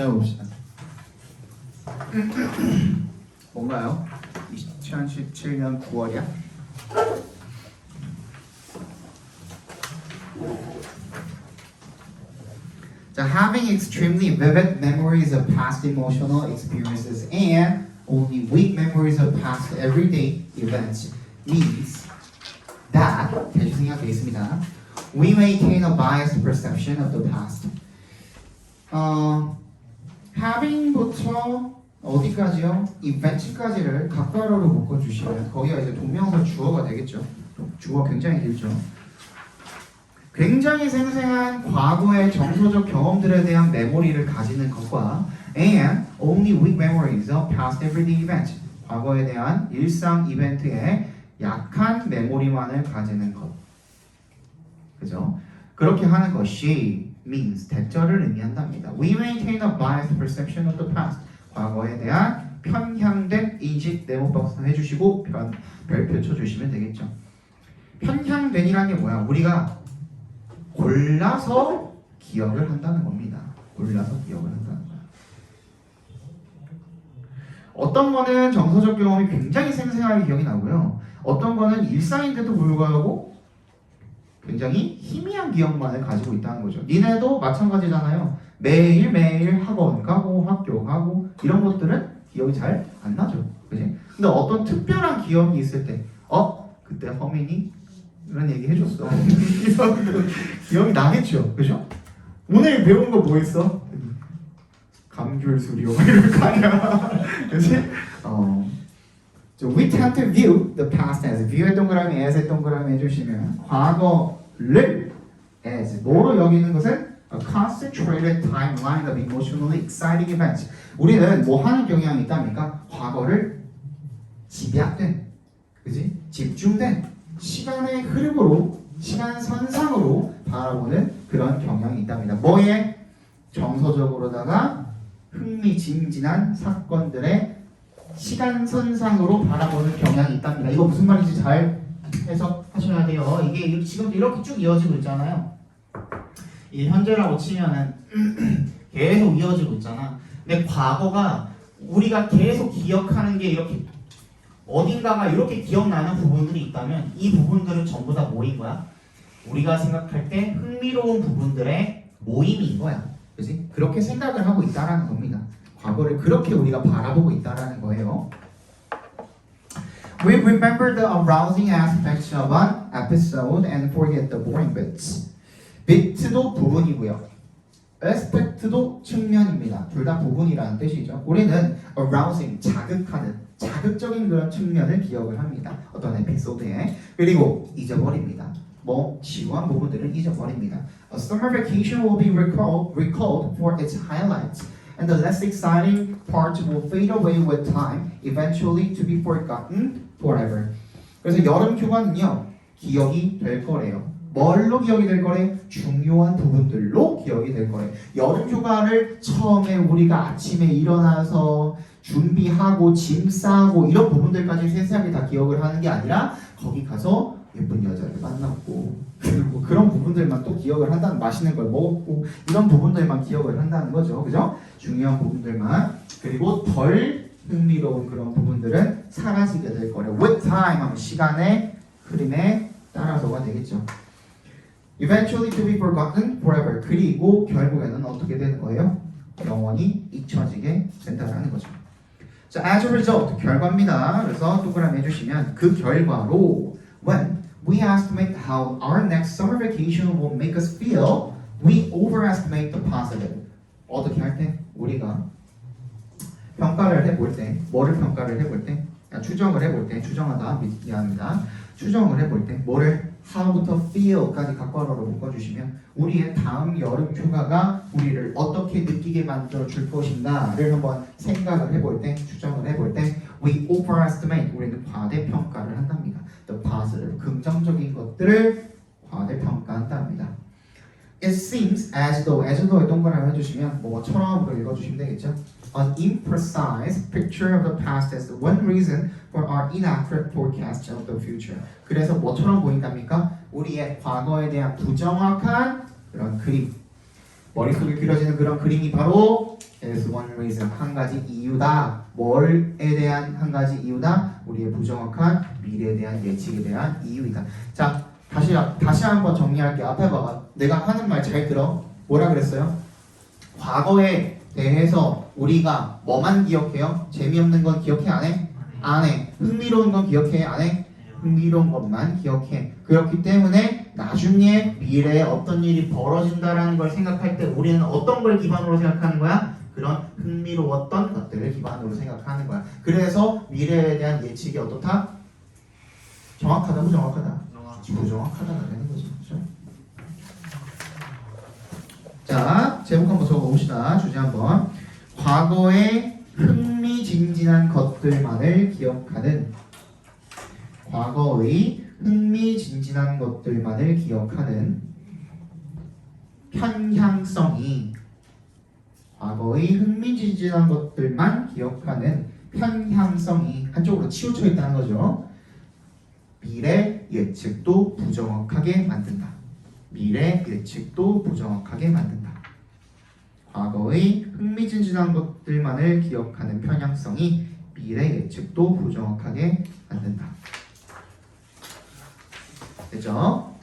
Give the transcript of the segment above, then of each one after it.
해봅시다. 뭔가요? 2017년 9월이야? So having extremely vivid memories of past emotional experiences and only weak memories of past everyday events means that 대신 생각되어 있습니다. We maintain a biased perception of the past. having부터 어디까지요? events까지를 각괄호로 묶어주시면 거기가 이제 동명사 주어가 되겠죠. 주어 굉장히 길죠. 굉장히 생생한 과거의 정서적 경험들에 대한 메모리를 가지는 것과 and only weak memories of past everyday events 과거에 대한 일상 이벤트의 약한 메모리만을 가지는 것. 그죠? 그렇게 하는 것이 means 대절을 의미한답니다. We maintain a biased perception of the past. 과거에 대한 편향된 인식 네모박스 해주시고 별표 쳐주시면 되겠죠. 편향된이라는 게 뭐야? 우리가 골라서 기억을 한다는 겁니다. 골라서 기억을 한다는 거야. 어떤 거는 정서적 경험이 굉장히 생생하게 기억이 나고요. 어떤 거는 일상인데도 불구하고 굉장히 희미한 기억만을 가지고 있다는 거죠. 니네도 마찬가지잖아요. 매일매일 학원 가고 학교 가고 이런 것들은 기억이 잘 안 나죠. 그지? 근데 어떤 특별한 기억이 있을 때 그때 허민이 이런 얘기 해줬어. 기억이 나겠죠. 그죠? 오늘 배운 거 뭐 있어? 감귤술이요. 이럴 거 아니야. 그치? So we tend to view the past as view의 동그라미, as의 동그라미 해주시면 과거를 as 뭐로 여기는 것은 a concentrated timeline of emotionally exciting events. 우리는 뭐 하는 경향이 있답니까? 과거를 집약된, 그지? 집중된 시간의 흐름으로, 시간 선상으로 바라보는 그런 경향이 있답니다. 뭐에? 정서적으로다가 흥미진진한 사건들의 시간 선상으로 바라보는 경향이 있답니다. 이거 무슨 말인지 잘 해석하셔야 돼요. 이게 지금도 이렇게 쭉 이어지고 있잖아요. 이 현재라고 치면은 계속 이어지고 있잖아. 근데 과거가 우리가 계속 기억하는 게 이렇게 어딘가가 이렇게 기억나는 부분들이 있다면 이 부분들은 전부 다 뭐인 거야? 우리가 생각할 때 흥미로운 부분들의 모임인 거야. 그지? 그렇게 생각을 하고 있다라는 겁니다. 과거를 그렇게 우리가 바라보고 있다라는 거예요. We remember the arousing aspects of an episode and forget the boring bits. bit도 부분이고요. aspect도 측면입니다. 둘 다 부분이라는 뜻이죠. 우리는 arousing, 자극하는, 자극적인 그런 측면을 기억을 합니다. 어떤 에피소드에. 그리고 잊어버립니다. 지루한 부분들을 잊어버립니다. A summer vacation will be recalled for its highlights. And the less exciting parts will fade away with time, eventually to be forgotten forever. 그래서 여름 휴가는요, 기억이 될 거래요. 뭘로 기억이 될 거래? 중요한 부분들로 기억이 될 거래. 여름 휴가를 처음에 우리가 아침에 일어나서 준비하고 짐 싸고 이런 부분들까지 세세하게 다 기억을 하는 게 아니라 거기 가서 예쁜 여자를 만났고 그리고 그런 부분들만 또 기억을 한다는, 맛있는 걸 먹었고 이런 부분들만 기억을 한다는 거죠. 그죠? 중요한 부분들만. 그리고 덜 흥미로운 그런 부분들은 사라지게 될 거래요. With time 하면 시간의 흐름에 따라서가 되겠죠. Eventually to be forgotten forever. 그리고 결국에는 어떻게 되는 거예요? 영원히 잊혀지게 된다는 거죠. 자, as a result, 결과입니다. 그래서 동그라미 해주시면 그 결과로 when we estimate how our next summer vacation will make us feel, we overestimate the positive. 어떻게 할 때? 우리가 평가를 해볼 때, 뭐를 평가를 해볼 때? 추정을 해볼 때, 추정하다, 미안합니다. 추정을 해볼 때, 뭐를? how부터 feel까지 각괄호로 묶어주시면 우리의 다음 여름 휴가가 우리를 어떻게 느끼게 만들어 줄 것인가를 한번 생각을 해볼 때, 추정을 해볼 때 we overestimate, 우리는 과대평가를 한답니다. The positive, 긍정적인 것들을 과대평가한답니다. It seems as though의 동그라미 해주시면 뭐처럼으로 읽어주시면 되겠죠. An imprecise picture of the past is one reason for our inaccurate forecast of the future. 그래서 뭐처럼 보인답니까? 우리의 과거에 대한 부정확한 그런 그림. 머릿속에 그려지는 그런 그림이 바로 is one reason 한 가지 이유다. 뭘에 대한 한 가지 이유다. 우리의 부정확한 미래에 대한 예측에 대한 이유이다. 자, 다시 한번 정리할게. 앞에 봐봐. 내가 하는 말 잘 들어. 뭐라 그랬어요? 과거에 대해서 우리가 뭐만 기억해요? 재미없는 건 기억해 안 해? 안 해. 흥미로운 건 기억해 안 해? 흥미로운 것만 기억해. 그렇기 때문에 나중에 미래에 어떤 일이 벌어진다라는 걸 생각할 때 우리는 어떤 걸 기반으로 생각하는 거야? 그런 흥미로웠던 것들을 기반으로 생각하는 거야. 그래서 미래에 대한 예측이 어떻다? 정확하다, 부정확하다? 부정확하다가 되는 거죠. 그렇죠? 자, 제목 한번 적어봅시다. 주제 한번. 과거의 흥미진진한 것들만을 기억하는, 과거의 흥미진진한 것들만을 기억하는 편향성이, 과거의 흥미진진한 것들만 기억하는 편향성이 한쪽으로 치우쳐 있다는 거죠. 미래 예측도 부정확하게 만든다. 미래 예측도 부정확하게 만든다. 과거의 흥미진진한 것들만을 기억하는 편향성이 미래 예측도 부정확하게 만든다. 됐죠?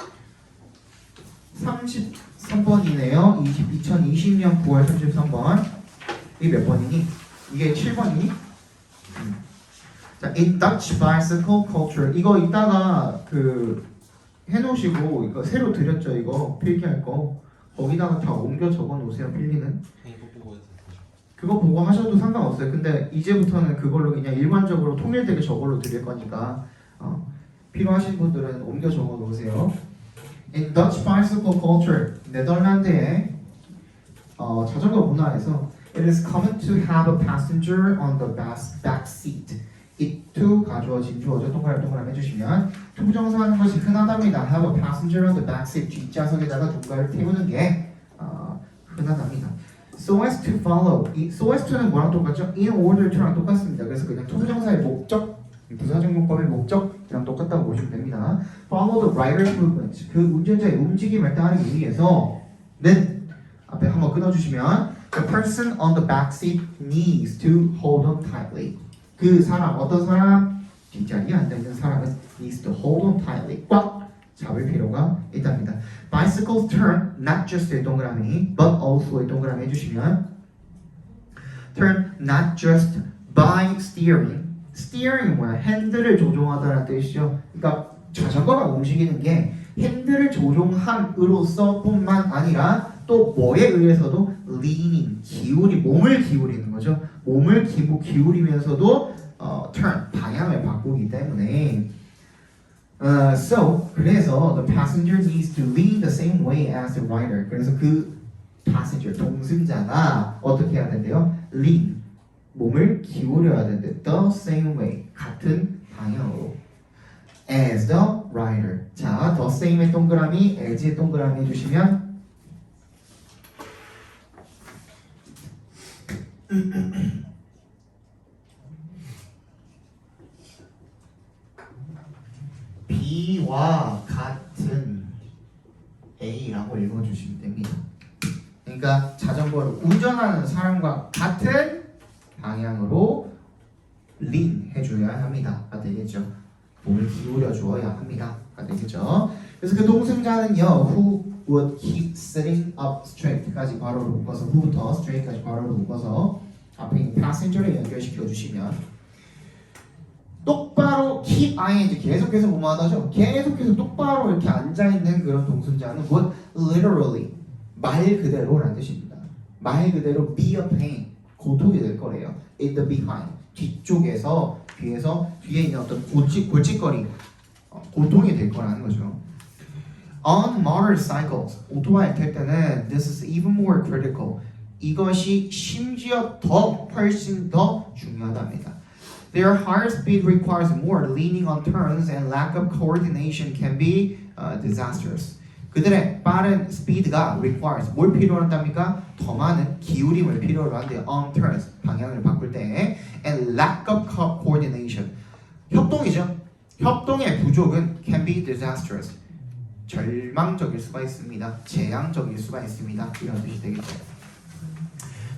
33번이네요. 2020년 9월 33번. 이게 몇 번이니? 이게 7번이니? 자, in Dutch bicycle culture. 이거 이따가 해놓으시고 이거 새로 드렸죠. 이거 필기할 거. 거기다가 다 옮겨 적어 놓으세요. 필기는. 그거 보고 하셔도 상관없어요. 근데 이제부터는 그걸로 그냥 일관적으로 통일되게 저걸로 드릴 거니까 필요하신 분들은 옮겨 적어 놓으세요. In Dutch bicycle culture, 네덜란드의 자전거 문화에서 it is common to have a passenger on the back seat. it to 가주어진 주어죠. 동그라미 해주시면 투부정사하는 것이 흔하답니다. have a passenger on the back seat. 뒷좌석에다가 누군가를 태우는 게 흔하답니다. So as to follow. 이 so as to는 뭐랑 똑같죠? in order to랑 똑같습니다. 그래서 그냥 투부정사의 목적, 부사적용법의 목적이랑 똑같다고 보시면 됩니다. Follow the rider's movement. 그 운전자의 움직임을 따르기 위해서는 앞에 한번 끊어주시면 the person on the back seat needs to hold on tightly. 그 사람, 어떤 사람? 뒷자리에 앉아있는 사람은 needs to hold on tightly. 꽉 잡을 필요가 있답니다. Bicycles turn not just 의 동그라미 but also의 동그라미 해주시면 turn not just by steering. steering이 뭐야? 핸들을 조종하다라는 뜻이죠. 그러니까 자전거가 움직이는 게 핸들을 조종함으로써 뿐만 아니라 또 뭐에 의해서도 leaning, 몸을 기울이는 거죠. 몸을 기울이면서도 turn, 방향을 바꾸기 때문에 그래서 the passenger needs to lean the same way as the rider. 그래서 그 passenger, 동승자가 어떻게 해야 된대요? lean, 몸을 기울여야 되는데 the same way, 같은 방향으로 as the rider. 자, the same의 동그라미, as의 동그라미 해주시면 B와 같은 A라고 읽어주시면 됩니다. 그러니까 자전거를 운전하는 사람과 같은 방향으로 lean 해줘야 합니다가 되겠죠. 몸을 기울여 주어야 합니다가 되겠죠. 그래서 그 동승자는요, who would keep sitting up straight까지 괄호를 묶어서 who부터 straight까지 괄호를 묶어서 앞에 있는 passenger를 연결시켜 주시면 똑바로 keep ing 계속해서 뭐만 하죠? 계속해서 똑바로 이렇게 앉아 있는 그런 동승자는 would literally 말 그대로라는 뜻입니다. 말 그대로 be a pain 고통이 될 거래요. in the behind 뒤쪽에서 뒤에 있는 어떤 골칫거리 고통이 될 거라는 거죠. On motorcycles 오토바이 탈 때는 this is even more critical. 이것이 심지어 훨씬 더 중요하답니다. Their higher speed requires more leaning on turns and lack of coordination can be disastrous. 그들의 빠른 스피드가 requires 뭘 필요로 한답니까? 더 많은 기울임을 필요로 한대요. On turns 방향을 바꿀 때 and lack of coordination 협동이죠. 협동의 부족은 can be disastrous 절망적일 수가 있습니다. 재앙적일 수가 있습니다. 이런 뜻이 되겠죠.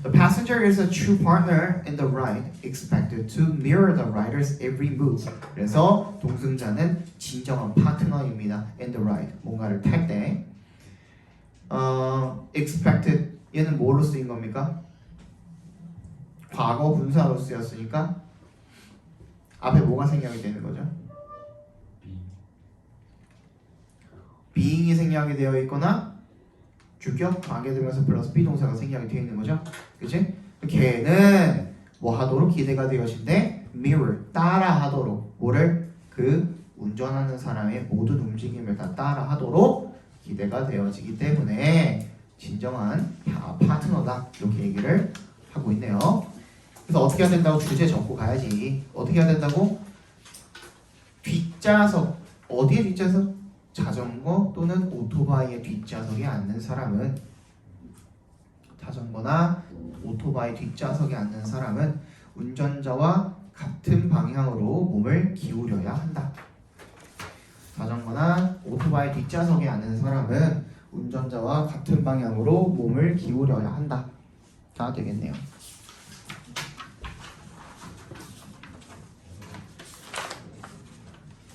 The passenger is a true partner in the ride, expected to mirror the rider's every move. 그래서 동승자는 진정한 파트너입니다. In the ride, 뭔가를 탈 때. expected 얘는 뭘로 쓰인 겁니까? 과거 분사로 쓰였으니까 앞에 뭐가 생략이 되는 거죠? being이 생략이 되어 있거나 주격 관계되면서 플러스 비동사가 생략이 되어 있는 거죠. 그치? 걔는 뭐 하도록 기대가 되어진대? mirror, 따라하도록. 뭐를? 그 운전하는 사람의 모든 움직임을 다 따라하도록 기대가 되어지기 때문에 진정한 파트너다. 이렇게 얘기를 하고 있네요. 그래서 어떻게 해야 된다고? 주제 적고 가야지. 어떻게 해야 된다고? 뒷좌석. 어디에 뒷좌석? 자전거 또는 오토바이의 뒷좌석에 앉는 사람은, 자전거나 오토바이 뒷좌석에 앉는 사람은 운전자와 같은 방향으로 몸을 기울여야 한다. 자전거나 오토바이 뒷좌석에 앉는 사람은 운전자와 같은 방향으로 몸을 기울여야 한다. 다 되겠네요.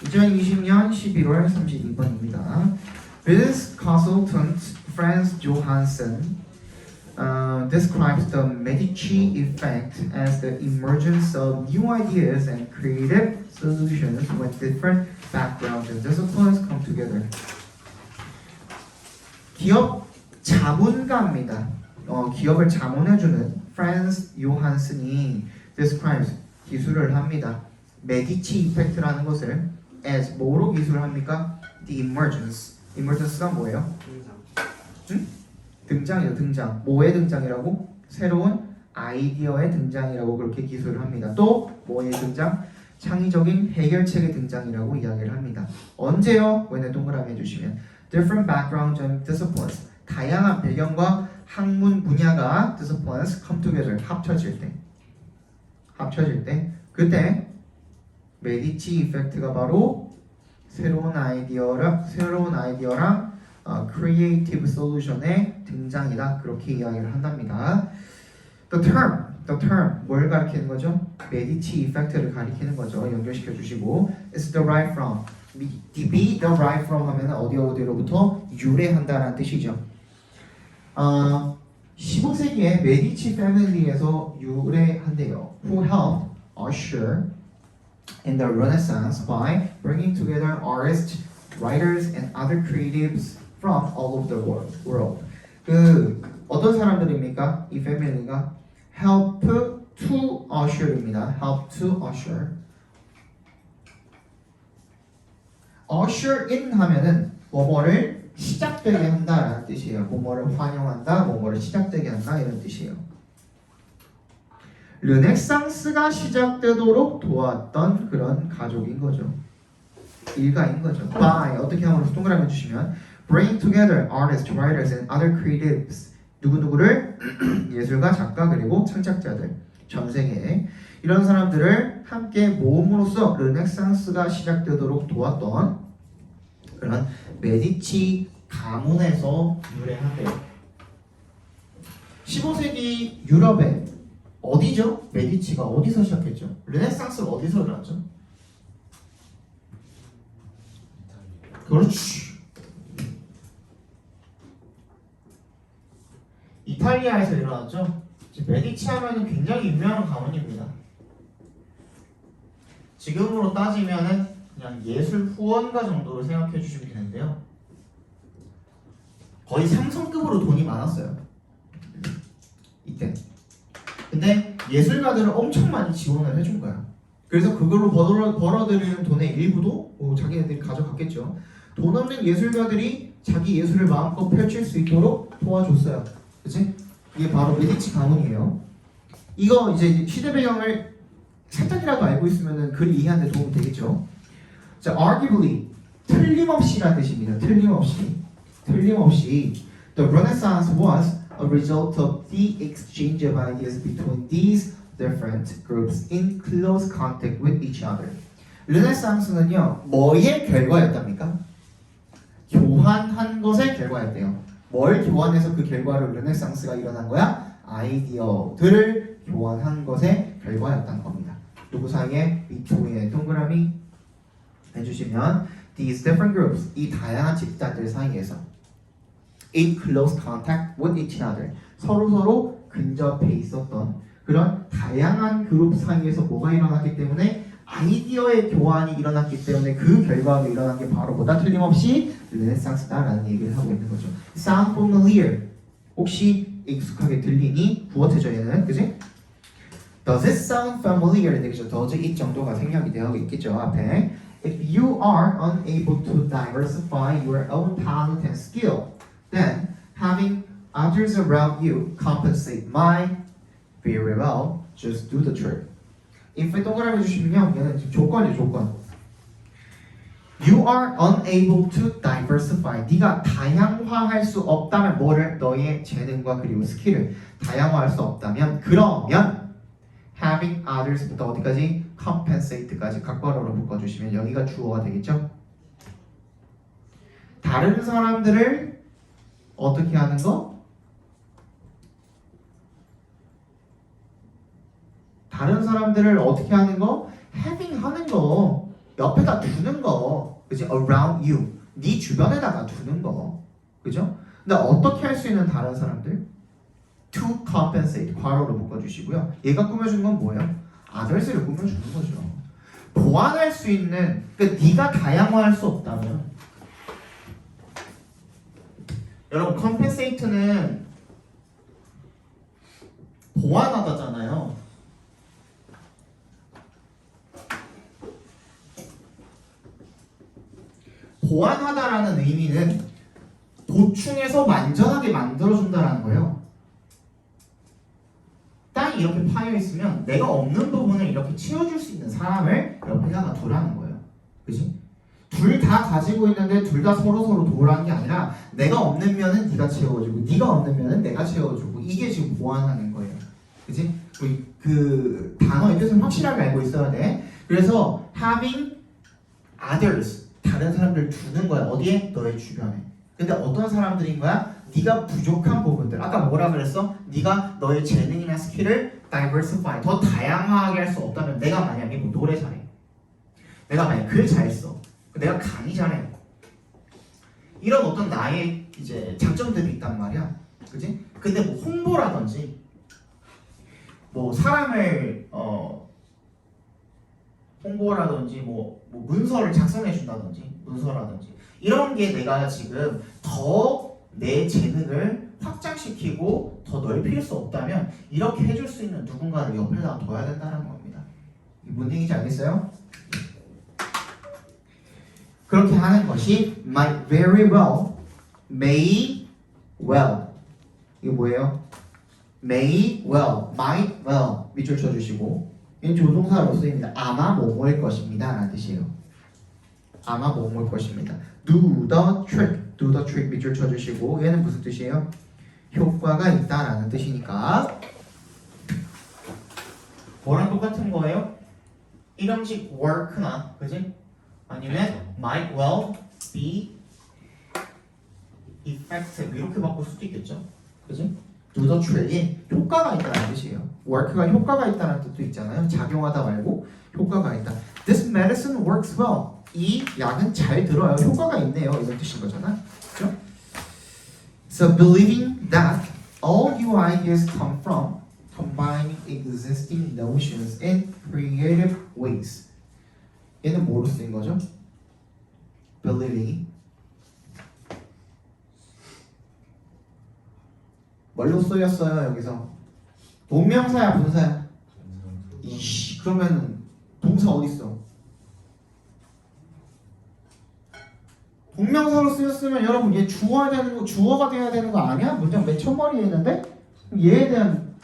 2020년 11월 32번입니다. Business consultant Franz Johansson describes the Medici effect as the emergence of new ideas and creative solutions when different backgrounds and disciplines come together. 기업 자문가입니다. 기업을 자문해주는 프란스 요한슨이 describes 기술을 합니다. 메디치 이펙트라는 것을 as 뭐로 기술을 합니까? The emergence. emergence가 뭐예요? 응? 등장이요, 등장. 뭐의 등장이라고? 새로운 아이디어의 등장이라고 그렇게 기술을 합니다. 또 뭐의 등장? 창의적인 해결책의 등장이라고 이야기를 합니다. 언제요? when 동그라미 해주시면 different backgrounds and disciplines. 다양한 배경과 학문 분야가 disciplines come together. 합쳐질 때 그때 메디치 이펙트가 바로 새로운 아이디어랑 크리에이티브 솔루션의 등장이다. 그렇게 이야기를 한답니다. The term 뭘 가리키는 거죠? 메디치 이펙트를 가리키는 거죠. 연결시켜 주시고 It's derived from. be derived from 하면 어디로부터 유래한다라는 뜻이죠. 15세기에 메디치 패밀리에서 유래한대요. Who helped usher in the Renaissance by bringing together artists, writers, and other creatives from all over the world. 그 어떤 사람들입니까? 이 패밀리가 help to usher입니다. help to usher. usher in 하면은 뭐뭐를 시작되게 한다라는 뜻이에요. 뭐뭐를 환영한다, 뭐뭐를 시작되게 한다 이런 뜻이에요. 르네상스가 시작되도록 도왔던 그런 가족인 거죠. 일가인 거죠. By 어떻게 하면 동그라미 주시면 bring together artists, writers, and other creatives. 누구누구를 예술가, 작가 그리고 창작자들 전 세계에 이런 사람들을 함께 모음으로써 르네상스가 시작되도록 도왔던 그런 메디치 가문에서 유래한대요. 15세기 유럽에 어디죠? 메디치가 어디서 시작했죠? 르네상스가 어디서 일어났죠? 그렇지. 이탈리아에서 일어났죠? 메디치 하면은 굉장히 유명한 가문입니다. 지금으로 따지면은 그냥 예술 후원가 정도로 생각해 주시면 되는데요. 거의 삼성급으로 돈이 많았어요. 이때. 근데 예술가들을 엄청 많이 지원을 해준 거야. 그래서 그걸로 벌어들이는 돈의 일부도 자기네들이 가져갔겠죠. 돈 없는 예술가들이 자기 예술을 마음껏 펼칠 수 있도록 도와줬어요. 그치? 이게 바로 메디치 가문이에요. 이거 이제 시대 배경을 살짝이라도 알고 있으면 글을 이해하는 데 도움이 되겠죠. 자, arguably 틀림없이라는 뜻입니다. 틀림없이 the Renaissance was a result of the exchange of ideas between these different groups in close contact with each other. 르네상스는요, 뭐의 결과였답니까? 교환한 것의 결과였대요. 뭘 교환해서 그 결과로 르네상스가 일어난 거야? 아이디어들을 교환한 것의 결과였던 겁니다. 누구 사이에? 이 두 개의 동그라미 해주시면 these different groups, 이 다양한 집단들 사이에서 in close contact with each other, 서로 근접해 있었던 그런 다양한 그룹 사이에서 뭐가 일어났기 때문에 아이디어의 교환이 일어났기 때문에 그 결과가 일어난 게 바로 보다 틀림없이 르네상스다라는 얘기를 하고 있는 거죠. Sound familiar? 혹시 익숙하게 들리니? 부어태저에는 그지? Does it sound familiar? 되겠죠. does 이 정도가 생략이 되어 있겠죠. 앞에 If you are unable to diversify your own talent and skill, then having others around you compensate might very well just do the trick. If 동그라미 주시면요, 얘는 지금 조건이에요, 조건. You are unable to diversify. 네가 다양화할 수 없다면 뭐를? 너의 재능과 그리고 스킬을 다양화할 수 없다면 그러면 having others부터 어디까지? compensate까지 각괄호로 묶어주시면 여기가 주어가 되겠죠? 다른 사람들을 어떻게 하는 거? 다른 사람들을 어떻게 하는 거? having 하는 거, 옆에다 두는 거, 그지? around you, 네 주변에다가 두는 거, 그죠? 근데 어떻게 할 수 있는 다른 사람들? to compensate, 괄호로 묶어주시고요. 얘가 꾸며주는 건 뭐예요? others를 꾸며주는 거죠. 보완할 수 있는, 그러니까 네가 다양화할 수 없다면, 여러분 compensate는 보완하다잖아요. 보완하다라는 의미는 보충해서 완전하게 만들어준다라는 거예요. 땅이 이렇게 파여 있으면 내가 없는 부분을 이렇게 채워줄 수 있는 사람을 옆에다가 두라는 거예요. 그지? 둘 다 가지고 있는데 둘 다 서로 도우라는 게 아니라 내가 없는 면은 네가 채워주고 네가 없는 면은 내가 채워주고 이게 지금 보완하는 거예요. 그지? 그 단어의 뜻은 확실하게 알고 있어야 돼. 그래서 having others, 다른 사람들 두는 거야. 어디에? 너의 주변에. 근데 어떤 사람들인 거야? 네가 부족한 부분들. 아까 뭐라 그랬어? 네가 너의 재능이나 스킬을 diversify, 더 다양하게 할 수 없다면 내가 만약에 뭐 노래 잘해. 내가 만약에 글 잘 써. 내가 강의 잘해. 이런 어떤 나의 이제 장점들이 있단 말이야. 그지? 근데 뭐 홍보라든지 뭐 사람을 홍보라든지 뭐 문서를 작성해 준다든지 문서라든지 이런 게 내가 지금 더 내 재능을 확장시키고 더 넓힐 수 없다면 이렇게 해줄 수 있는 누군가를 옆에다 둬야 된다는 겁니다. 뭔 얘기인지 알겠어요? 그렇게 하는 것이 might very well, may well. 이거 뭐예요? may well, might well 밑줄 쳐주시고 이는 조동사로 쓰입니다. 아마 뭐뭐일 것입니다 라는 뜻이에요. 아마 뭐뭐일 것입니다. do the trick, do the trick 밑줄 쳐주시고 얘는 무슨 뜻이에요? 효과가 있다라는 뜻이니까 뭐랑 똑같은 거예요? 이름식 work나 그지? 아니면 might well be effective 이렇게 바꿀 수도 있겠죠? 그지? do the trick이 효과가 있다는 뜻이에요. work가 효과가 있다는 뜻도 있잖아요. 작용하다 말고 효과가 있다. This medicine works well. 이 약은 잘 들어요. 효과가 있네요. 이런 뜻인 거잖아. 그렇죠? So believing that all new ideas come from combining existing notions in creative ways. 얘는 뭐로 쓰인 거죠? believing. 뭘로 쓰였어요 여기서? 동명사야 분사야? 이씨 그러면 동사 어디 있어? 동명사로 쓰였으면 여러분 얘 주어가 돼야 되는 거 아니야? 문장 맨 첫머리에 있는데 얘에 대한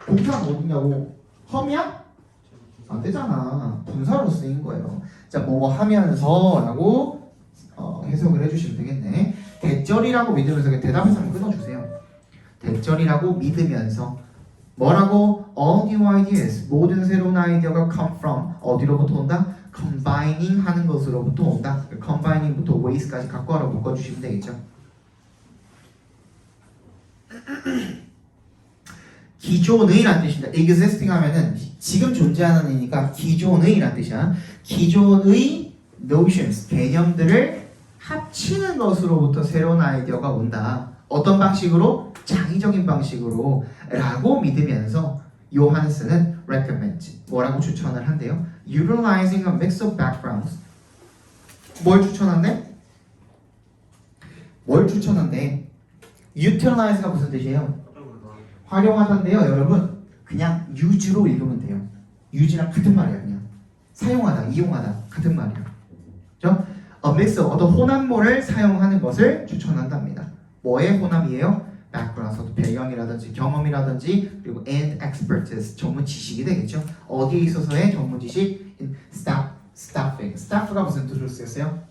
동사는 어디냐고? 험이야? 안 되잖아. 분사로 쓰인 거예요. 자, 뭐 하면서라고 해석을 해주시면 되겠네. 대절이라고 믿으면서 대답해서 끊어주세요. 대절이라고 믿으면서 뭐라고? All new ideas, 모든 새로운 아이디어가 come from 어디로부터 온다? combining 하는 것으로부터 온다. combining부터 ways까지 갖고와라 묶어주시면 되겠죠. 기존의란 뜻입니다. existing 하면은 지금 존재하는 의니까 기존의란 뜻이야. 기존의 notions, 개념들을 합치는 것으로부터 새로운 아이디어가 온다. 어떤 방식으로? 창의적인 방식으로 라고 믿으면서 요한스는 recommend, 뭐라고 추천을 한대요? utilizing a mix of backgrounds. 뭘 추천한대? 뭘 추천한대? utilize가 무슨 뜻이에요? 활용하던데요, 여러분. 그냥 use로 읽으면 돼요. use랑 같은 말이에요, 그냥. 사용하다, 이용하다 같은 말이에요. 그죠? A mix of 어떤 혼합물을 사용하는 것을 추천한답니다. 뭐의 혼합이에요? background, 배경이라든지 경험이라든지 그리고 and expertise, 전문 지식이 되겠죠. 어디에 있어서의 전문 지식? in staffing. staff가 무슨 뜻으로 쓰였어요?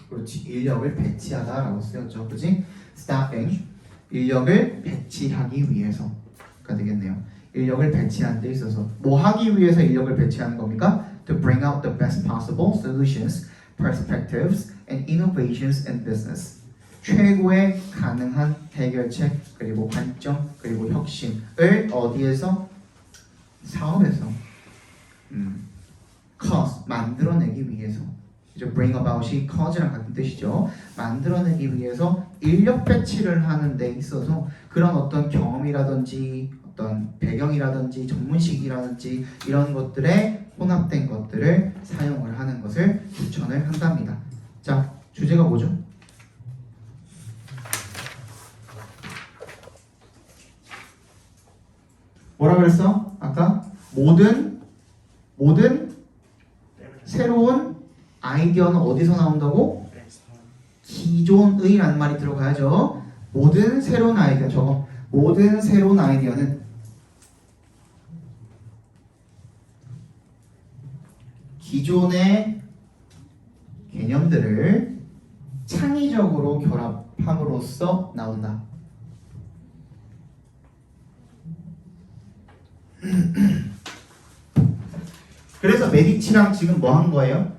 그렇지, 인력을 배치하다라고 쓰였죠. 그렇지? staffing, 인력을 배치하기 위해서가 되겠네요. 인력을 배치하는 데 있어서 뭐 하기 위해서 인력을 배치하는 겁니까? To bring out the best possible solutions, perspectives, and innovations in business. 최고의 가능한 해결책 그리고 관점 그리고 혁신을 어디에서? 사업에서 cause 만들어내기 위해서. 이제 bring about이 cause랑 같은 뜻이죠. 만들어내기 위해서 인력 배치를 하는 데 있어서 그런 어떤 경험이라든지 어떤 배경이라든지 전문식이라든지 이런 것들에 혼합된 것들을 사용을 하는 것을 추천을 한답니다. 자, 주제가 뭐죠? 뭐라 그랬어? 아까 모든 새로운 아이디어는 어디서 나온다고? 기존의라는 말이 들어가야죠. 모든 새로운 아이디어, 저거 모든 새로운 아이디어는 기존의 개념들을 창의적으로 결합함으로써 나온다. 그래서 메디치랑 지금 뭐 한 거예요?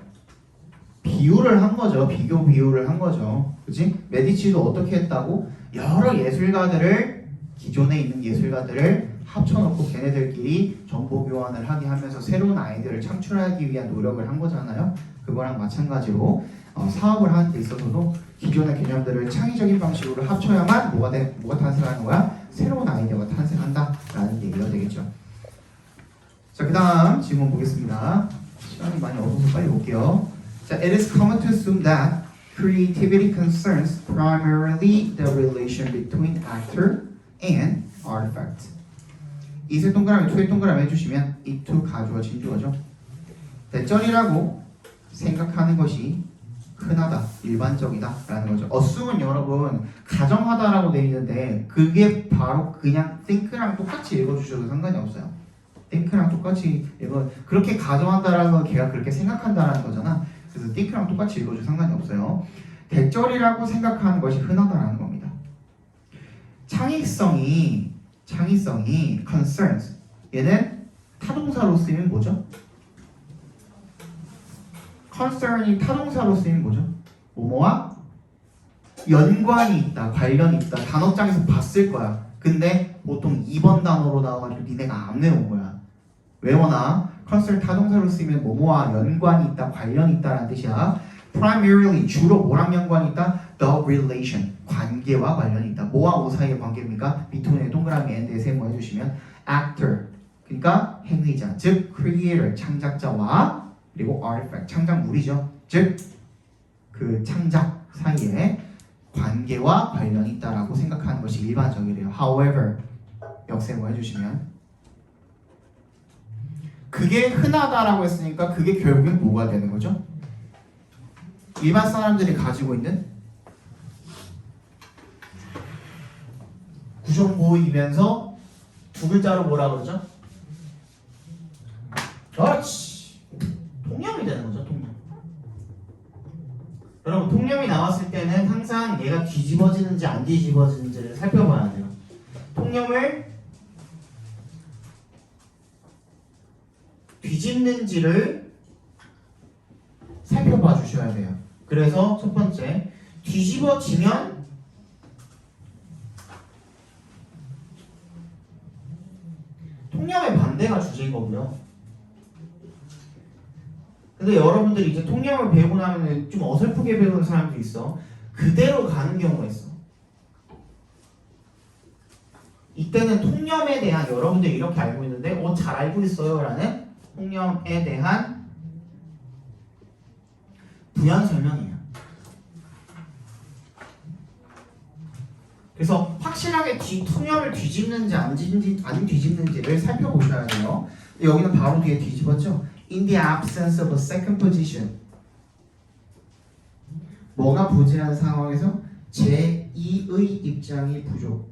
비유를 한 거죠. 비교를 한 거죠. 그치? 메디치도 어떻게 했다고? 여러 예술가들을, 기존에 있는 예술가들을 합쳐놓고 걔네들끼리 정보 교환을 하게 하면서 새로운 아이디어를 창출하기 위한 노력을 한 거잖아요. 그거랑 마찬가지로 사업을 하는 데 있어서도 기존의 개념들을 창의적인 방식으로 합쳐야만 뭐가 탄생하는 거야? 새로운 아이디어가 탄생한다라는 얘기가 되겠죠. 자, 그 다음 질문 보겠습니다. 시간이 많이 없어서 빨리 볼게요. 자, it is common to assume that creativity concerns primarily the relation between actor and artifact. 이 세 동그라미, 투의 동그라미 해주시면 이 투 가주어진 주어죠. 대절이라고 생각하는 것이 흔하다, 일반적이다 라는 거죠. assume은 여러분 가정하다라고 되어 있는데 그게 바로 그냥 think랑 똑같이 읽어주셔도 상관이 없어요. think랑 똑같이 그렇게 가정한다라는 건 걔가 그렇게 생각한다라는 거잖아. 그래서 think랑 똑같이 읽어도 상관이 없어요. 대절이라고 생각하는 것이 흔하다라는 겁니다. 창의성이 concerns, 얘는 타동사로 쓰이면 뭐죠? concern이 타동사로 쓰이면 뭐죠? 뭐뭐와 연관이 있다, 관련이 있다. 단어장에서 봤을 거야. 근데 보통 2번 단어로 나와가지고 니네가 안 외운 거야. 외워놔. concern 타동사로 쓰이면 뭐뭐와 연관이 있다, 관련이 있다라는 뜻이야. primarily 주로 뭐랑 연관이 있다? the relation, 관계와 관련이 있다. 뭐와 뭐 사이의 관계입니까? between의 동그라미 and에 세모 해주시면 actor, 그러니까 행위자, 즉 creator, 창작자와 그리고 artifact, 창작물이죠. 즉 그 창작 사이에 관계와 관련이 있다라고 생각하는 것이 일반적이래요. However, 역세모 해주시면 그게 흔하다라고 했으니까 그게 결국엔 뭐가 되는 거죠? 일반 사람들이 가지고 있는 구정보이면서 두 글자로 뭐라 그러죠? 그렇지! 통념이 되는 거죠, 통념. 여러분, 통념이 나왔을 때는 항상 얘가 뒤집어지는지 안 뒤집어지는지를 살펴봐야 돼요. 통념을 뒤집는지를 살펴봐 주셔야 돼요. 그래서 첫 번째, 뒤집어지면 통념의 반대가 주제인 거고요. 근데 여러분들이 이제 통념을 배우고 나면 좀 어설프게 배우는 사람도 있어. 그대로 가는 경우가 있어. 이때는 통념에 대한, 여러분들이 이렇게 알고 있는데 잘 알고 있어요 라는 통념에 대한 부연 설명이에요. 그래서 확실하게 통념을 뒤집는지 안 뒤집는지를 살펴보셔야 돼요. 여기는 바로 뒤에 뒤집었죠. In the absence of a second position. 뭐가 부재한 상황에서 제2의 입장이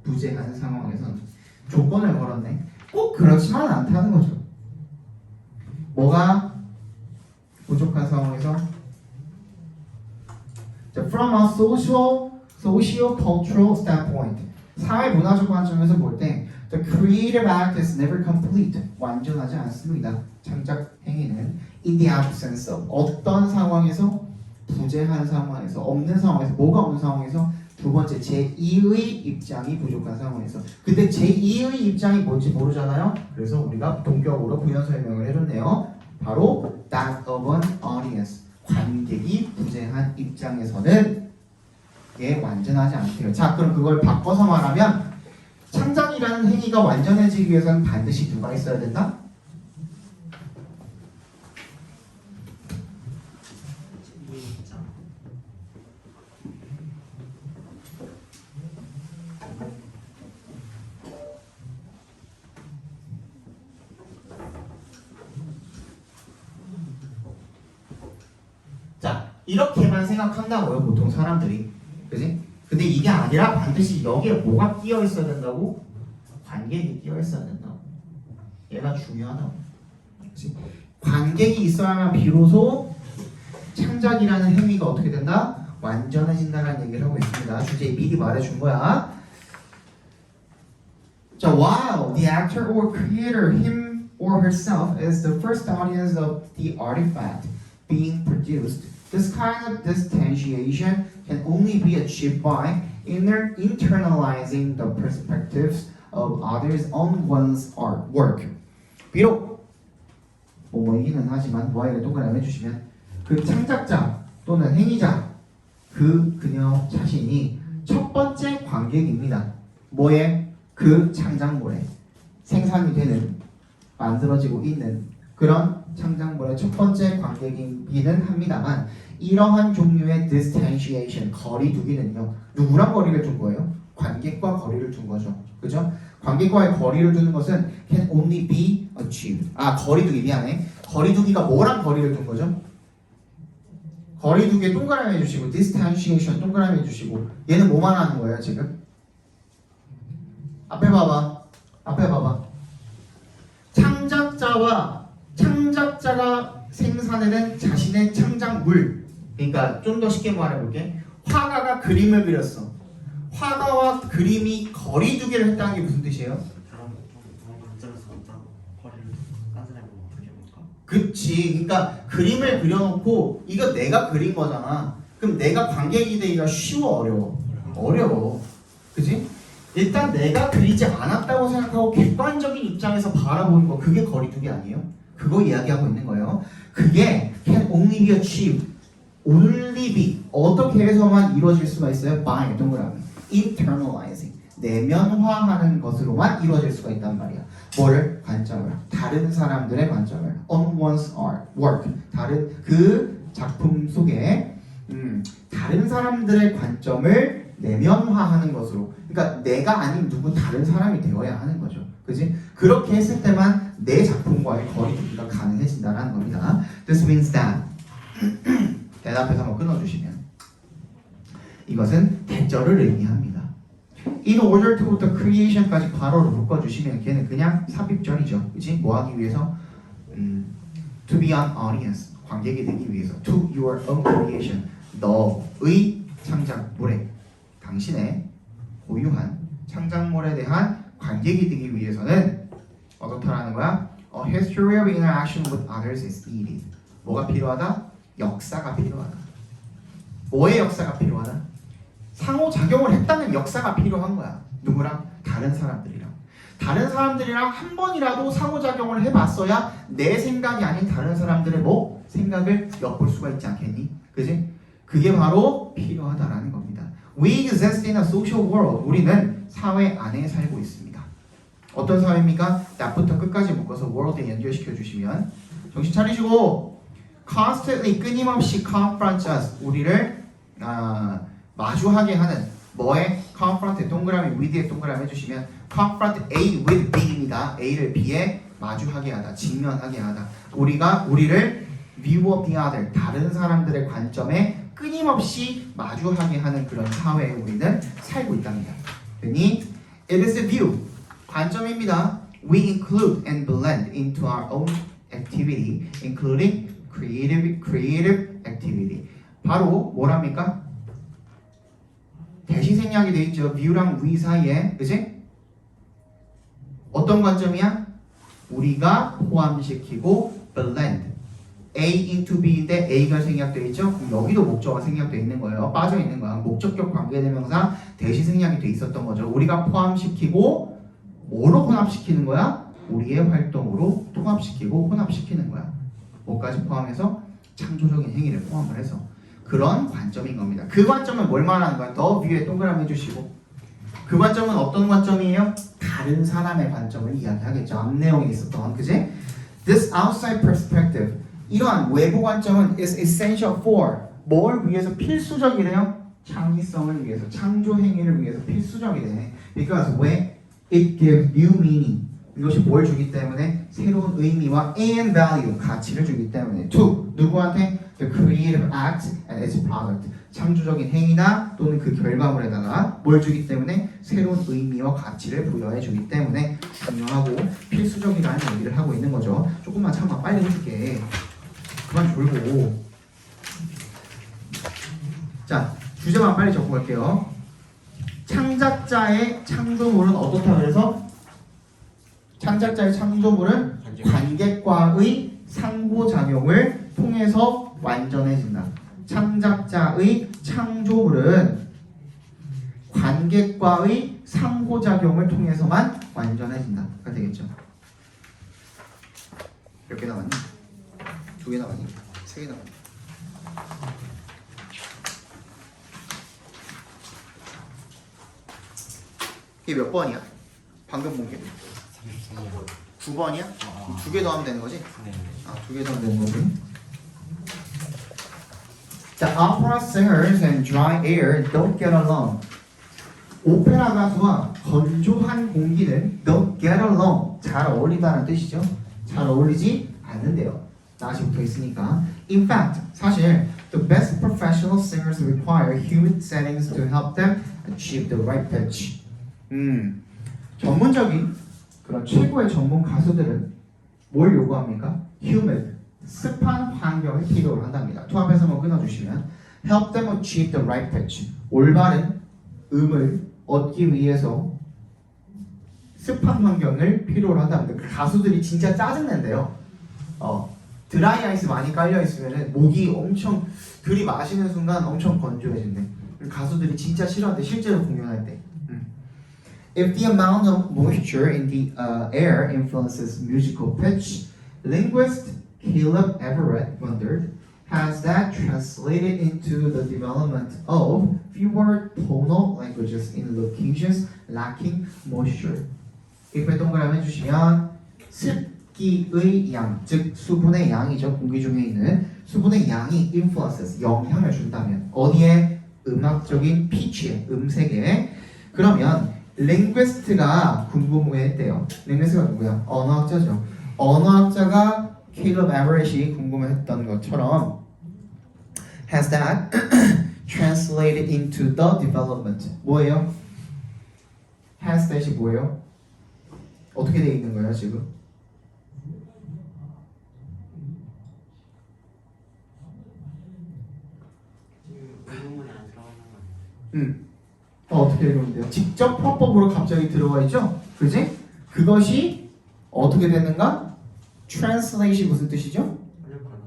부재한 상황에서는 조건을 걸었네. 꼭 그렇지만 않다는 거죠. 뭐가 부족한 상황에서 from a socio-cultural standpoint, 사회 문화적 관점에서 볼 때 the creative act is never complete, 완전하지 않습니다. 창작 행위는 in the absence of, 어떤 상황에서, 부재한 상황에서, 없는 상황에서, 뭐가 없는 상황에서, 두 번째 제2의 입장이 부족한 상황에서. 근데 제2의 입장이 뭔지 모르잖아요. 그래서 우리가 동격으로 부연 설명을 해줬네요. 바로 that of an audience, 관객이 부재한 입장에서는 이게 완전하지 않대요. 자, 그럼 그걸 바꿔서 말하면 창작이라는 행위가 완전해지기 위해서는 반드시 누가 있어야 된다? 자, 이렇게만 생각한다고요, 보통 사람들이. 그지? 근데 이게 아니라 반드시 여기에 뭐가 끼어 있어야 된다고? 관객이 끼어 있어야 된다고. 얘가 중요하다고. 그치? 관객이 있어야만 비로소 창작이라는 행위가 어떻게 된다? 완전해진다는 얘기를 하고 있습니다. 주제에 미리 말해준 거야. 자, while the actor or creator, him or herself, is the first audience of the artifact being produced, this kind of distantiation can only be achieved by internalizing the perspectives of others on one's artwork. 비록 뭐이기는 하지만 Y를 동그라미 해주시면 그 창작자 또는 행위자, 그녀 자신이 첫 번째 관객입니다. 뭐에? 그 창작물에 생산이 되는, 만들어지고 있는 그런 창작물의 첫 번째 관객이기는 합니다만, 이러한 종류의 distantiation, 거리두기는요, 누구랑 거리를 둔 거예요? 관객과 거리를 둔 거죠. 그죠? 관객과의 거리를 두는 것은 can only be achieved. 거리두기, 미안해. 거리두기가 뭐랑 거리를 둔 거죠? 거리두기에 동그라미 해주시고, distantiation 동그라미 해주시고, 얘는 뭐만 하는 거예요, 지금? 앞에 봐봐. 창작자가 생산해낸 자신의 창작물. 그러니까 좀 더 쉽게 말해볼게. 화가가 그림을 그렸어. 화가와 그림이 거리두기를 했다는 게 무슨 뜻이에요? 그치. 그러니까 그림을 그려놓고 이거 내가 그린 거잖아. 그럼 내가 관객이 되기가 쉬워, 어려워. 그치? 일단 내가 그리지 않았다고 생각하고 객관적인 입장에서 바라보는 거, 그게 거리두기 아니에요? 그거 이야기하고 있는 거예요. 그게 can only be achieved, only be, 어떻게 해서만 이루어질 수가 있어요? by, 동그라미, internalizing, 내면화하는 것으로만 이루어질 수가 있단 말이야. 뭐를? 관점을, 다른 사람들의 관점을, on one's work, 다른 그 작품 속에 다른 사람들의 관점을 내면화하는 것으로. 그러니까 내가 아닌 누구 다른 사람이 되어야 하는 거죠. 그지? 그렇게 했을 때만 내 작품과의 거리두기가 가능해진다는 겁니다. This means that 대답해서 한번 끊어주시면 이것은 대절을 의미합니다. In order to부터 creation까지 괄호로 묶어주시면 걔는 그냥 삽입절이죠. 그치? 뭐 하기 위해서? To be an audience, 관객이 되기 위해서. To your own creation, 너의 창작물에, 당신의 고유한 창작물에 대한 관객이 되기 위해서는 어떻다라는 거야? A history of interaction with others is needed. 뭐가 필요하다? 역사가 필요하다. 뭐의 역사가 필요하다? 상호작용을 했다는 역사가 필요한 거야. 누구랑? 다른 사람들이랑. 다른 사람들이랑 한 번이라도 상호작용을 해봤어야 내 생각이 아닌 다른 사람들의 뭐? 생각을 엿볼 수가 있지 않겠니? 그지? 그게 바로 필요하다라는 겁니다. We exist in a social world. 우리는 사회 안에 살고 있습니다. 어떤 사회입니까? 낮부터 끝까지 묶어서 world에 연결시켜 주시면 정신 차리시고 constantly 끊임없이 confront us. 우리를 마주하게 하는 뭐에? confront 동그라미 with에 동그라미 해주시면 confront A with B입니다. A를 B에 마주하게 하다, 직면하게 하다. 우리를 view of the other, 다른 사람들의 관점에 끊임없이 마주하게 하는 그런 사회에 우리는 살고 있답니다. 그러니 it is a view, 관점입니다. We include and blend into our own activity, including creative activity. 바로 뭐랍니까? 대시 생략이 돼 있죠. view랑 we 사이에, 그치? 어떤 관점이야? 우리가 포함시키고 blend. A into B인데 A가 생략되어 있죠? 그럼 여기도 목적어가 생략되어 있는 거예요. 빠져 있는 거야. 목적격 관계대명사 대시 생략이 돼 있었던 거죠. 우리가 포함시키고 뭐로 혼합시키는 거야? 우리의 활동으로 통합시키고 혼합시키는 거야. 뭐까지 포함해서? 창조적인 행위를 포함을 해서 그런 관점인 겁니다. 그 관점은 뭘 말하는 거야? 더 위에 동그라미 해주시고 그 관점은 어떤 관점이에요? 다른 사람의 관점을 이야기하겠죠. 앞 내용에 있었던, 그지? This outside perspective, 이러한 외부 관점은 is essential for 뭘 위해서 필수적이래요? 창의성을 위해서, 창조 행위를 위해서 필수적이래. Because when it gives new meaning, 이것이 뭘 주기 때문에? 새로운 의미와 and value, 가치를 주기 때문에. to 누구한테? The creative act and its product, 창조적인 행위나 또는 그 결과물에다가 뭘 주기 때문에? 새로운 의미와 가치를 부여해 주기 때문에 중요하고 필수적이라는 얘기를 하고 있는 거죠. 조금만 참아, 빨리 해줄게. 그만 졸고. 자, 주제만 빨리 적어볼게요. 창작자의 창조물은 어떻다 그래서? 창작자의 창조물은 관객과의 상호작용을 통해서 완전해진다. 창작자의 창조물은 관객과의 상호작용을 통해서만 완전해진다가 되겠죠. 몇 개 남았니? 2개 남았니? 3개 남았니? 이게 몇 번이야? 방금 본 게? 9번이야? 2개 더 하면 되는 거지? 네. 2개 더 하면 되는 거지? The opera singers and dry air don't get along. 오페라 가수와 건조한 공기는 don't get along. 잘 어울린다는 뜻이죠. 잘 어울리지 않는데요. 나시 붙어 있으니까. In fact, 사실 the best professional singers require humid settings to help them achieve the right pitch. 전문적인 그런 최고의 전문 가수들은 뭘 요구합니까? humid, 습한 환경을 필요로 한답니다. 투합해서 한번 끊어주시면 help them achieve the right pitch. 올바른 음을 얻기 위해서 습한 환경을 필요로 한답니다. 그 가수들이 진짜 짜증낸대요. 드라이 아이스 많이 깔려 있으면은 목이 엄청 들이마시는 순간 엄청 건조해진대. 가수들이 진짜 싫어한대. 실제로 공연할 때. If the amount of moisture in the air influences musical pitch, linguist Caleb Everett wondered, has that translated into the development of fewer tonal languages in locations lacking moisture? 이렇게 동그라미 해주시면 습기의 양, 즉 수분의 양이죠. 공기 중에 있는 수분의 양이 influences, 영향을 준다면 어디에? 음악적인 피치에, 음색에. 그러면 링귀스트가 궁금해했대요. 링귀스트가 누구야? 언어학자죠. 언어학자가 Caleb Everett이 궁금해했던 것처럼 has that translated into the development. 뭐예요? has that이 뭐예요? 어떻게 되어 있는 거예요 지금? 부분이 안 들어가는 거 어떻게 읽으면 돼요? 직접 화법으로 갑자기 들어와 있죠? 그지? 그것이 어떻게 되는가? translate이 무슨 뜻이죠? 번역하다, 해석하다.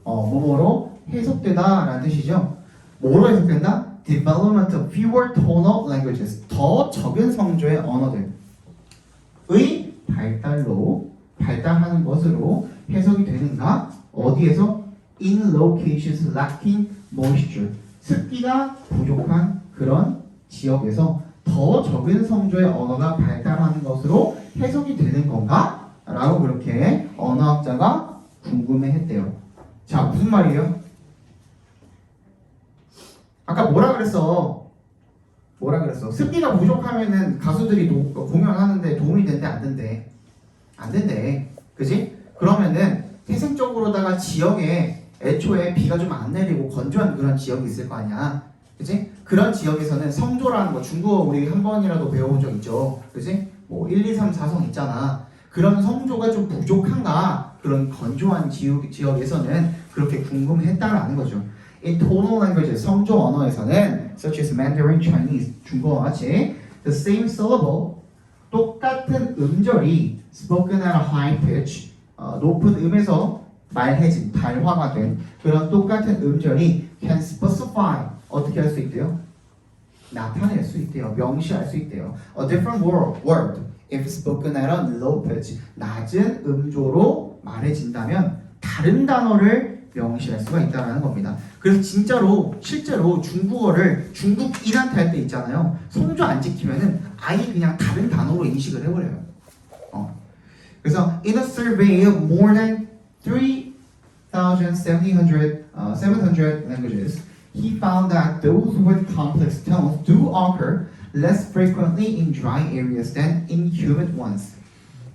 뭐뭐로 해석되다 라는 뜻이죠. 뭐로 해석된다? Development of fewer tonal languages. 더 적은 성조의 언어들의 발달하는 것으로 해석이 되는가? 어디에서? In locations lacking moisture. 습기가 부족한 그런 지역에서 더 적은 성조의 언어가 발달하는 것으로 해석이 되는 건가? 라고 그렇게 언어학자가 궁금해했대요. 자, 무슨 말이에요? 아까 뭐라 그랬어? 습기가 부족하면은 가수들이 공연하는데 도움이 된대 안 된대? 안 된대. 그지? 그러면은 태생적으로다가 지역에 애초에 비가 좀 안 내리고 건조한 그런 지역이 있을 거 아니야. 그지? 그런 지역에서는 성조라는 거 중국어 우리 한 번이라도 배워본 적 있죠. 그지? 뭐 1, 2, 3, 4성 있잖아. 그런 성조가 좀 부족한가? 그런 건조한 지역에서는 그렇게 궁금했다라는 거죠. In tonal languages, 성조 언어에서는 such as Mandarin Chinese, 중국어와 같이 the same syllable, 똑같은 음절이 spoken at a high pitch, 높은 음에서 말해진, 발화가 된 그런 똑같은 음절이 can specify, 어떻게 할 수 있대요? 나타낼 수 있대요. 명시할 수 있대요. A different word if spoken at a low pitch, 낮은 음조로 말해진다면 다른 단어를 명시할 수가 있다는 겁니다. 그래서 실제로 중국어를 중국 1한테 할 때 있잖아요. 성조 안 지키면은 아예 그냥 다른 단어로 인식을 해버려요. 그래서 in a survey of more than 3,700 languages, he found that those with complex tones do occur less frequently in dry areas than in humid ones.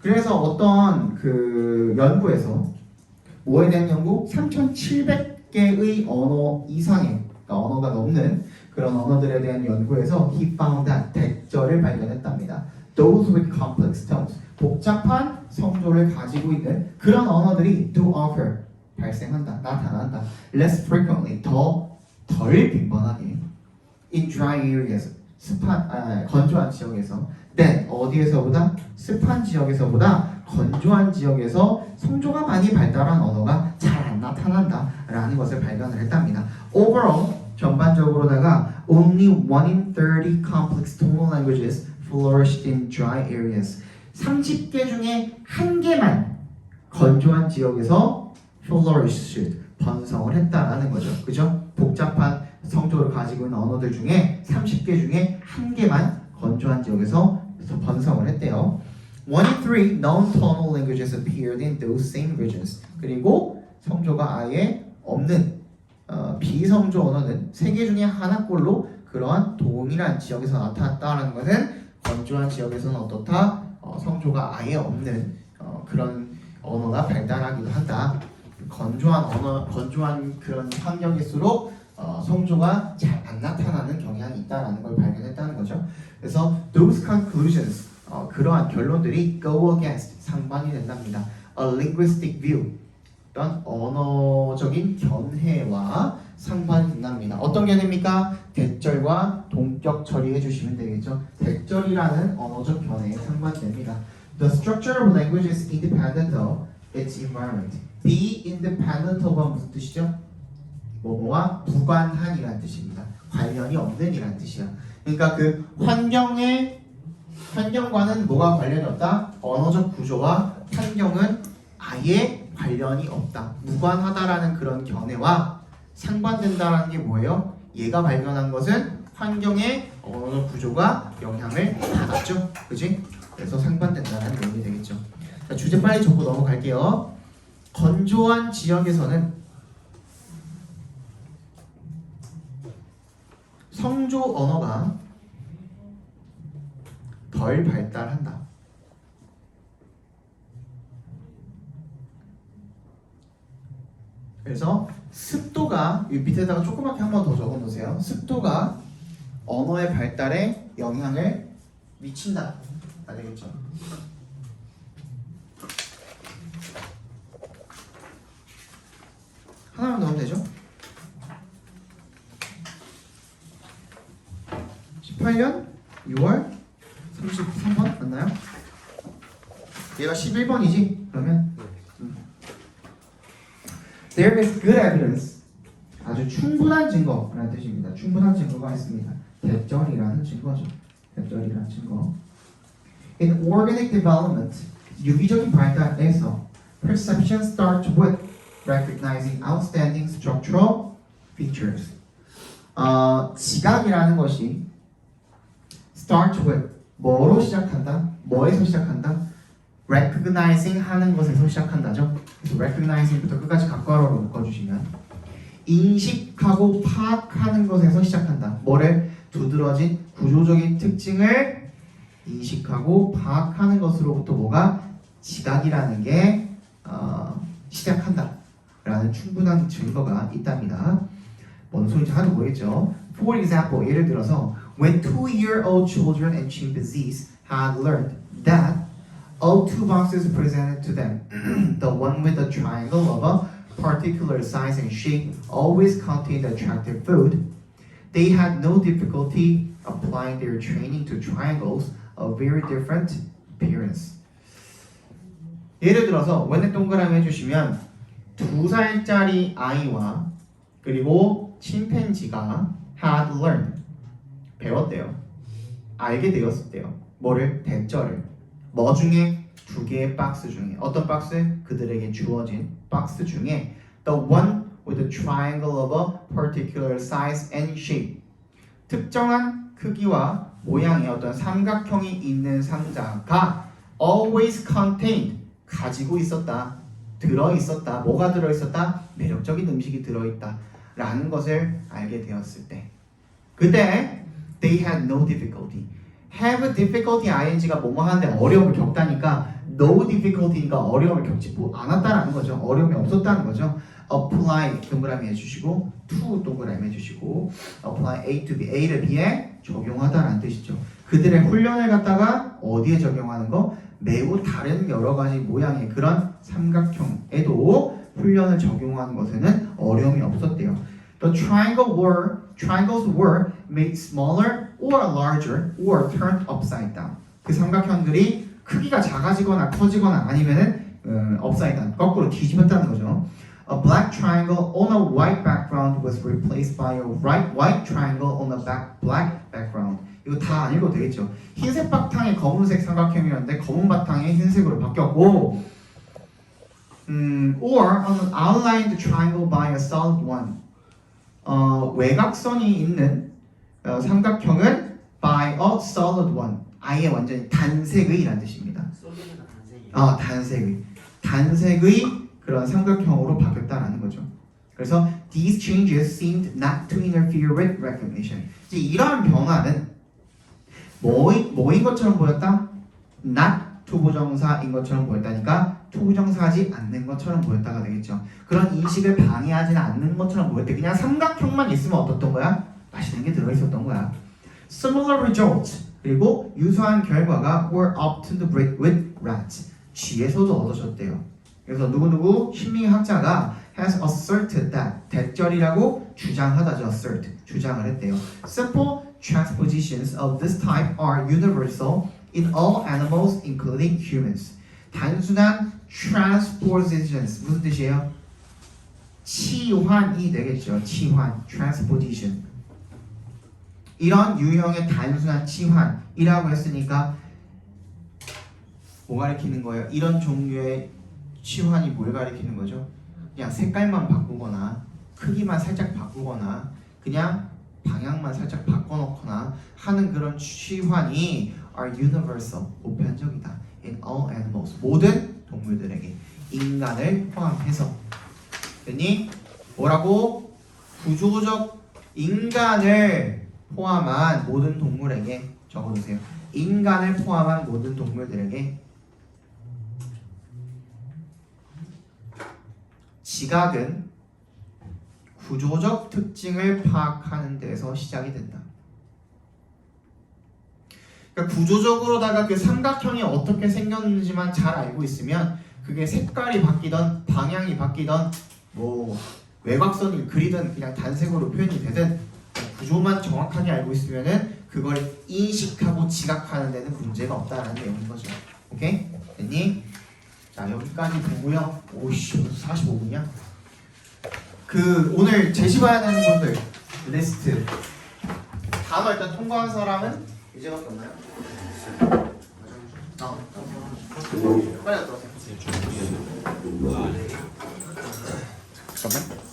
그래서 어떤 그 연구에서 뭐에 대한 연구? 3,700개의 언어 이상의 언어가 넘는 그런 언어들에 대한 연구에서 he found that 대절을 발견했답니다. Those with complex tones, 복잡한 성조를 가지고 있는 그런 언어들이 do occur, 발생한다, 나타난다. Less frequently, 덜 빈번하게. In dry areas, 건조한 지역에서. Then, 어디에서보다? 습한 지역에서보다 건조한 지역에서 성조가 많이 발달한 언어가 잘 안 나타난다 라는 것을 발견을 했답니다. Overall, 전반적으로다가 only 1 in 30 complex tonal languages flourished in dry areas. 30개 중에 한 개만 건조한 지역에서 flourished, 번성을 했다라는 거죠. 그죠? 복잡한 성조를 가지고 있는 언어들 중에 30개 중에 한 개만 건조한 지역에서 번성을 했대요. 1 in 3 non-tonal languages appeared in those same regions. 그리고 성조가 아예 없는 비성조 언어는 3개 중에 하나꼴로 그러한 동일한 지역에서 나타났다는 것은 건조한 지역에서는 어떻다? 성조가 아예 없는 그런 언어가 발달하기도 한다. 건조한 그런 환경일수록 성조가 잘 안 나타나는 경향이 있다라는 걸 발견했다는 거죠. 그래서 those conclusions, 그러한 결론들이 go against, 상반이 된답니다. A linguistic view, 어떤 언어적인 견해와 상반이 된답니다. 어떤 견해입니까? 대절과 동격 처리해 주시면 되겠죠. 대절이라는 언어적 견해에 상반됩니다. The structure of language is independent of its environment. Be independent of가 무슨 뜻이죠? 뭐뭐와 무관한이라는 뜻입니다. 관련이 없는 이라는 뜻이야. 그러니까 그 환경과는 뭐가 관련이 없다? 언어적 구조와 환경은 아예 관련이 없다. 무관하다라는 그런 견해와 상반된다라는 게 뭐예요? 얘가 발견한 것은 환경의 언어적 구조가 영향을 받았죠. 그지? 그래서 상반된다는 내용이 되겠죠. 자, 주제 빨리 적고 넘어갈게요. 건조한 지역에서는 성조 언어가 덜 발달한다. 그래서 습도가 이 밑에다가 조그맣게 한 번 더 적어 놓으세요. 습도가 언어의 발달에 영향을 미친다. 알겠죠? 하나만 넣으면 되죠? 18년 6월 33번 맞나요? 얘가 11번이지? 그러면 There is good evidence. 아주 충분한 증거라는 뜻입니다. 충분한 증거가 있습니다. 대절이라는 증거죠. 대절이라는 증거. In organic development, 유기적인 발달에서 perception starts with recognizing outstanding structural features. 지각이라는 것이 start with 뭐로 시작한다? 뭐에서 시작한다? recognizing 하는 것에서 시작한다죠. 그래서 recognizing부터 끝까지 각괄호로 묶어주시면 인식하고 파악하는 것에서 시작한다. 뭐를? 두드러진 구조적인 특징을 인식하고 파악하는 것으로부터 뭐가? 지각이라는 게 시작한다 라는 충분한 증거가 있답니다. 뭔 소리인지 하나도 모르겠죠. For example, 예를 들어서 when 2-year-old children and chimpanzees had learned that all two boxes presented to them, the one with a triangle of a particular size and shape always contained attractive food, they had no difficulty applying their training to triangles of very different appearance. 예를 들어서 when의 동그라미 해주시면 2살짜리 아이와 그리고 침팬지가 had learned 배웠대요. 알게 되었대요. 뭐를? 대절을. 뭐 중에? 두 개의 박스 중에. 어떤 박스? 그들에게 주어진 박스 중에 the one with a triangle of a particular size and shape. 특정한 크기와 모양의 어떤 삼각형이 있는 상자가 always contained 가지고 있었다. 들어있었다. 뭐가 들어있었다? 매력적인 음식이 들어있다. 라는 것을 알게 되었을 때 그때 they had no difficulty. have difficulty ing가 뭐뭐 하는데 어려움을 겪다니까 no difficulty니까 어려움을 겪지 않았다라는 거죠. 어려움이 없었다는 거죠. apply 동그라미 해주시고 to 동그라미 해주시고 apply A to B, A를 B에 적용하다라는 뜻이죠. 그들의 훈련을 갖다가 어디에 적용하는 거? 매우 다른 여러 가지 모양의 그런 삼각형에도 훈련을 적용하는 것에는 어려움이 없었대요. The triangles were made smaller or larger or turned upside down. 그 삼각형들이 크기가 작아지거나 커지거나 아니면은 upside down, 거꾸로 뒤집었다는 거죠. A black triangle on a white background was replaced by a white triangle on a black background. 이거 다 안 읽어도 되겠죠. 흰색 바탕에 검은색 삼각형이었는데 검은 바탕에 흰색으로 바뀌었고 or an outlined triangle by a solid one. 외곽선이 있는 삼각형은 by a solid one. 아예 완전히 단색의라는 뜻입니다. 솔리드가 단색이에요. 단색의 그런 삼각형으로 바뀌었다라는 거죠. 그래서 these changes seemed not to interfere with recognition. 이제 이러한 변화는 뭐인 것처럼 보였다? not 투부정사인 것처럼 보였다니까 투부정사하지 않는 것처럼 보였다가 되겠죠. 그런 인식을 방해하지는 않는 것처럼 보였대. 그냥 삼각형만 있으면 어떻던 거야? 맛있는 게 들어있었던 거야. Similar results 그리고 유사한 결과가 were obtained with rats. 쥐에서도 얻으셨대요. 그래서 누구누구 심리학자가 has asserted that 대절이라고 주장하다죠. assert 주장을 했대요. Simple transpositions of this type are universal in all animals including humans. 단순한 transpositions 무슨 뜻이에요? 치환이 되겠죠. 치환 transposition. 이런 유형의 단순한 치환이라고 했으니까 뭐 가리키는 거예요? 이런 종류의 치환이 뭘 가리키는 거죠? 그냥 색깔만 바꾸거나 크기만 살짝 바꾸거나 그냥 방향만 살짝 바꿔놓거나 하는 그런 치환이 are universal, 보편적이다. in all animals, 모든 동물들에게 인간을 포함해서. 됐니? 뭐라고? 구조적 인간을 포함한 모든 동물에게 적어주세요. 인간을 포함한 모든 동물들에게 지각은 구조적 특징을 파악하는 데서 시작이 된다. 그러니까 구조적으로다가 그 삼각형이 어떻게 생겼는지만 잘 알고 있으면 그게 색깔이 바뀌던 방향이 바뀌던 뭐 외곽선을 그리든 그냥 단색으로 표현이 되든 구조만 정확하게 알고 있으면은 그걸 인식하고 지각하는 데는 문제가 없다라는 내용인 거죠. 오케이? 됐니? 자 여기까지 보고요. 오씨 45분이야? 그 오늘 제시 봐야 되는 분들 리스트 단어 일단 통과한 사람은 이제밖에 없나요? 빨리 갔다 오세요. 잠깐만.